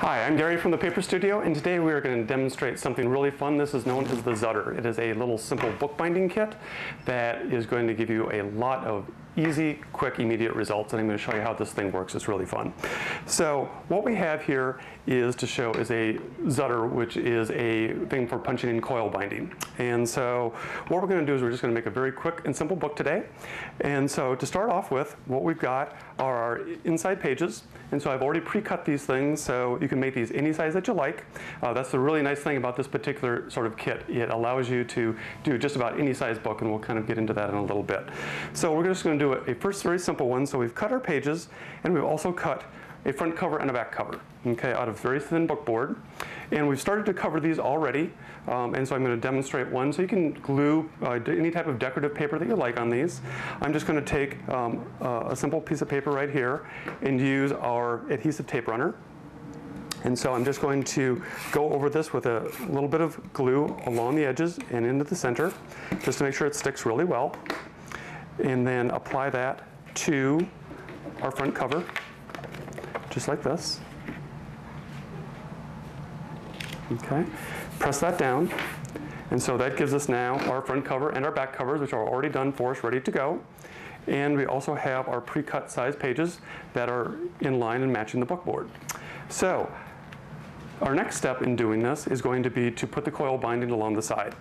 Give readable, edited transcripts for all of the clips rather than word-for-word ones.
Hi, I'm Gary from the Paper Studio, and today we are going to demonstrate something really fun. This is known as the Zutter. It is a little simple bookbinding kit that is going to give you a lot of easy, quick, immediate results, and I'm going to show you how this thing works. It's really fun. So what we have here is to show is a Zutter, which is a thing for punching in coil binding. And so what we're going to do is we're just going to make a very quick and simple book today. And so to start off with, what we've got are our inside pages. And so I've already pre-cut these things, so you can make these any size that you like. That's the really nice thing about this particular sort of kit. It allows you to do just about any size book, and we'll kind of get into that in a little bit. So we're just going to do a first very simple one. So we've cut our pages, and we've also cut a front cover and a back cover, okay, out of very thin book board. And we've started to cover these already, and so I'm going to demonstrate one. So you can glue any type of decorative paper that you like on these. I'm just going to take a simple piece of paper right here and use our adhesive tape runner. And so I'm just going to go over this with a little bit of glue along the edges and into the center, just to make sure it sticks really well. And then apply that to our front cover, just like this. Okay, press that down, and so that gives us now our front cover and our back covers, which are already done for us, ready to go. And we also have our pre-cut size pages that are in line and matching the book board. So our next step in doing this is going to be to put the coil binding along the side.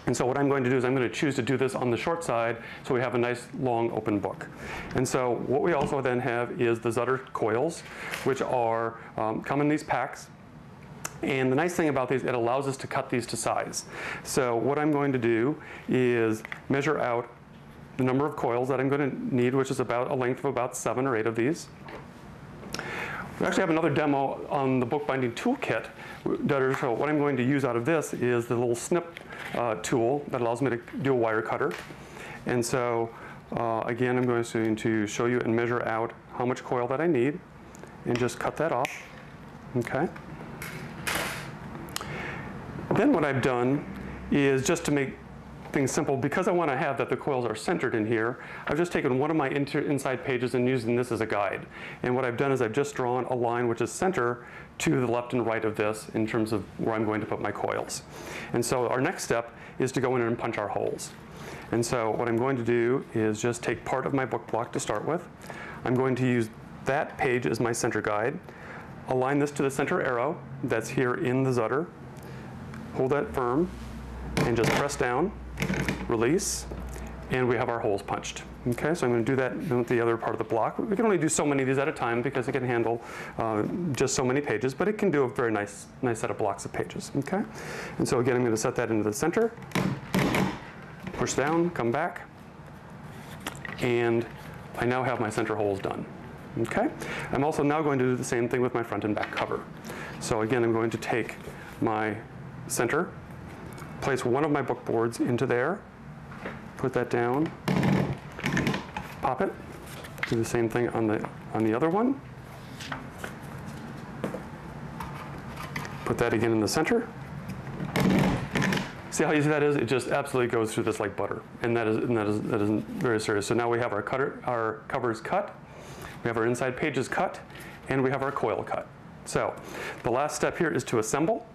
And so what I'm going to do is I'm going to choose to do this on the short side, so we have a nice long open book. And so what we also then have is the Zutter coils, which are come in these packs. And the nice thing about these, it allows us to cut these to size. So what I'm going to do is measure out the number of coils that I'm going to need, which is about a length of about 7 or 8 of these. We actually have another demo on the bookbinding toolkit. So what I'm going to use out of this is the little snip tool that allows me to do a wire cutter. And so again, I'm going to show you and measure out how much coil that I need and just cut that off. Okay. Then what I've done is, just to make things simple, because I want to have that the coils are centered in here, I've just taken one of my inside pages and using this as a guide. And what I've done is I've just drawn a line which is center to the left and right of this in terms of where I'm going to put my coils. And so our next step is to go in and punch our holes. And so what I'm going to do is just take part of my book block to start with. I'm going to use that page as my center guide, align this to the center arrow that's here in the Zutter, hold that firm, and just press down, release, and we have our holes punched. Okay, so I'm going to do that with the other part of the block. We can only do so many of these at a time because it can handle just so many pages, but it can do a very nice set of blocks of pages. Okay, and so again, I'm going to set that into the center, push down, come back, and I now have my center holes done. Okay, I'm also now going to do the same thing with my front and back cover. So again, I'm going to take my center, place one of my book boards into there, put that down, pop it, do the same thing on the other one, put that again in the center. See how easy that is? It just absolutely goes through this like butter, and that is very serious. So now we have our covers cut, we have our inside pages cut, and we have our coil cut. So the last step here is to assemble.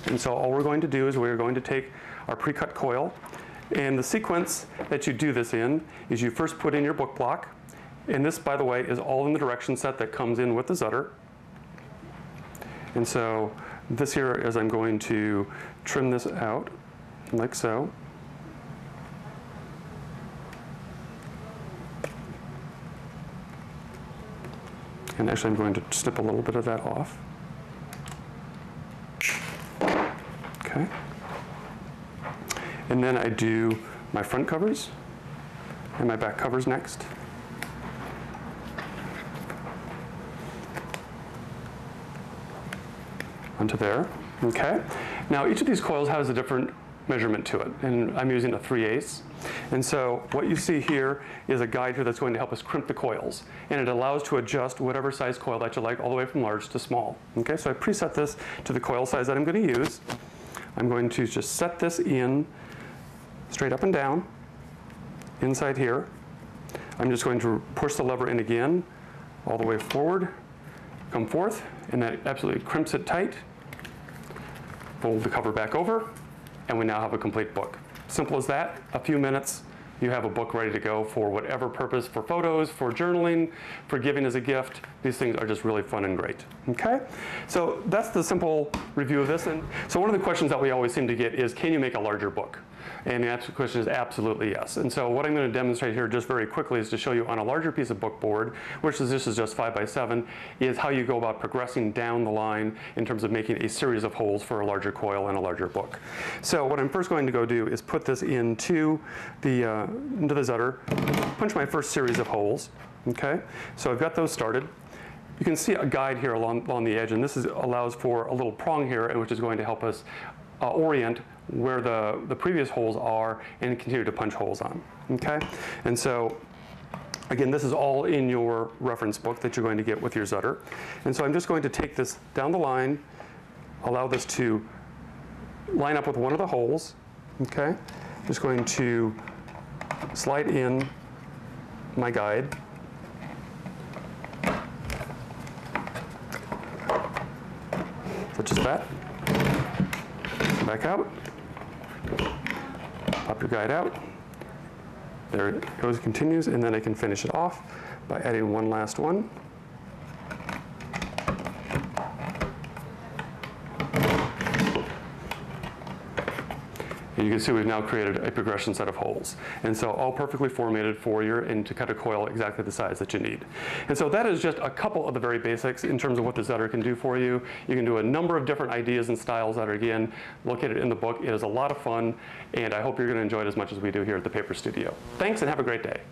And so all we're going to do is we're going to take our pre-cut coil, and the sequence that you do this in is you first put in your book block, and this, by the way, is all in the direction set that comes in with the Zutter. And so this here is, I'm going to trim this out like so. And actually I'm going to snip a little bit of that off. Okay. And then I do my front covers and my back covers next. Onto there. Okay. Now each of these coils has a different measurement to it, and I'm using a 3/8. And so what you see here is a guide here that's going to help us crimp the coils, and it allows to adjust whatever size coil that you like, all the way from large to small. Okay, so I preset this to the coil size that I'm going to use. I'm going to just set this in straight up and down inside here. I'm just going to push the lever in again all the way forward, come forth, and that absolutely crimps it tight. Fold the cover back over, and we now have a complete book. Simple as that, a few minutes, you have a book ready to go for whatever purpose, for photos, for journaling, for giving as a gift. These things are just really fun and great, okay? So that's the simple review of this. And so one of the questions that we always seem to get is, can you make a larger book? And the answer to the question is absolutely yes. And so what I'm going to demonstrate here just very quickly is to show you on a larger piece of book board, which is this is just 5 by 7, is how you go about progressing down the line in terms of making a series of holes for a larger coil and a larger book. So what I'm first going to go do is put this into the Zutter, punch my first series of holes. Okay, so I've got those started. You can see a guide here along the edge, and this allows for a little prong here, which is going to help us orient where the previous holes are and continue to punch holes on. Okay, and so again, this is all in your reference book that you're going to get with your Zutter. And so I'm just going to take this down the line, allow this to line up with one of the holes. Okay, I'm just going to slide in my guide. Such as that. Come back out. Pop your guide out. There it goes, continues, and then I can finish it off by adding one last one. And you can see we've now created a progression set of holes. And so all perfectly formatted for you and to cut a coil exactly the size that you need. And so that is just a couple of the very basics in terms of what the Zutter can do for you. You can do a number of different ideas and styles that are, again, located in the book. It is a lot of fun, and I hope you're going to enjoy it as much as we do here at the Paper Studio. Thanks, and have a great day.